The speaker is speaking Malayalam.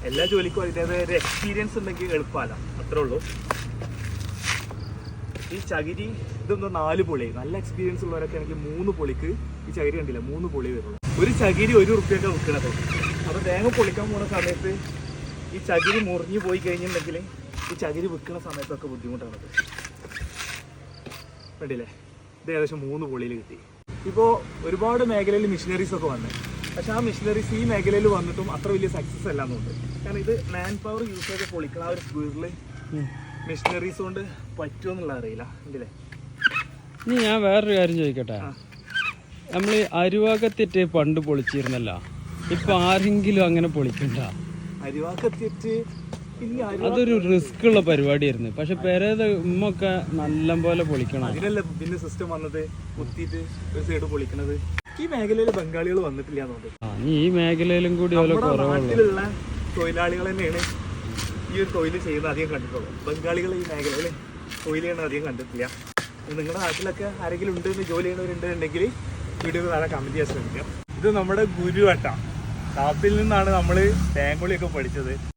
എല്ലാ ജോലിക്കും അതിൻ്റെതായ ഒരു എക്സ്പീരിയൻസ് ഉണ്ടെങ്കിൽ എളുപ്പമല്ല, അത്രേ ഉള്ളൂ. ഈ ചകിരി ഇതൊന്നും 4 പൊളി, നല്ല എക്സ്പീരിയൻസ് ഉള്ളവരൊക്കെ ആണെങ്കിൽ 3 പൊളിക്ക് ഈ ചകിരി കണ്ടില്ല 3 പൊളി വരുള്ളൂ. ഒരു ചകിരി 1 റുപ്യൊക്കെ വിൽക്കണത്. അപ്പോൾ തേങ്ങ പൊളിക്കാൻ പോകുന്ന സമയത്ത് ഈ ചകിരി മുറിഞ്ഞു പോയി കഴിഞ്ഞിട്ടുണ്ടെങ്കിൽ ഈ ചകിരി വിൽക്കുന്ന സമയത്തൊക്കെ ബുദ്ധിമുട്ടാണത്. കണ്ടില്ലേ, ഇത് ഏകദേശം 3 പൊളിയിൽ കിട്ടി. ഇപ്പോൾ ഒരുപാട് മേഖലയിൽ മിഷനറീസ് ഒക്കെ വന്നു. പക്ഷെ ആ മിഷനറീസ് ഈ മേഖലയിൽ വന്നിട്ടും അത്ര വലിയ സക്സസ് അല്ല എന്നുണ്ട്. കാരണം ഇത് മാൻ പവർ യൂസ് ചെയ്ത് പൊളിക്കണ ആ ഒരു സ്പീഡിൽ മിഷനറീസ് കൊണ്ട് പറ്റുമെന്നുള്ള അറിയില്ല. ഉണ്ടല്ലേ? ഇനി ഞാൻ വേറൊരു കാര്യം ചോദിക്കട്ടെ. നമ്മൾ അരുവാക്കത്തിട്ട് പണ്ട് പൊളിച്ചിരുന്നല്ലോ, ഇപ്പൊ ആരെങ്കിലും അങ്ങനെ പൊളിക്കണ്ട? അരുവാക്കത്തിട്ട് അതൊരു റിസ്ക് ഉള്ള പരിപാടിയായിരുന്നു. പക്ഷെ പെരേത ഉമ്മൊക്കെ നല്ല പോലെ പൊളിക്കണം. അതിനല്ല പിന്നെ സിസ്റ്റം വന്നത്, കുത്തിയിട്ട് ഒരു സൈഡ് പൊളിക്കണത്. ഈ മേഖലയിൽ ബംഗാളികൾ വന്നിട്ടില്ല എന്നുണ്ട്. ഈ മേഖലയിലും കൂടി നാട്ടിലുള്ള തൊഴിലാളികൾ തന്നെയാണ് ഈ ഒരു തൊഴിൽ ചെയ്യുന്നത് അധികം കണ്ടിട്ടുള്ളൂ. ബംഗാളികൾ ഈ മേഖലയിൽ തൊഴിൽ ചെയ്യണത് അധികം കണ്ടിട്ടില്ല. നിങ്ങളുടെ നാട്ടിലൊക്കെ ആരെങ്കിലും ഉണ്ടെന്ന് ജോലി ചെയ്യുന്നവരുണ്ടെന്നുണ്ടെങ്കിൽ വീഡിയോ താഴെ കമന്റ് ചെയ്യാൻ ശ്രമിക്കാം. ഇത് നമ്മുടെ ഗുരുവട്ട ഷാപ്പിൽ നിന്നാണ് നമ്മൾ തേങ്ങൊളിയൊക്കെ പഠിച്ചത്.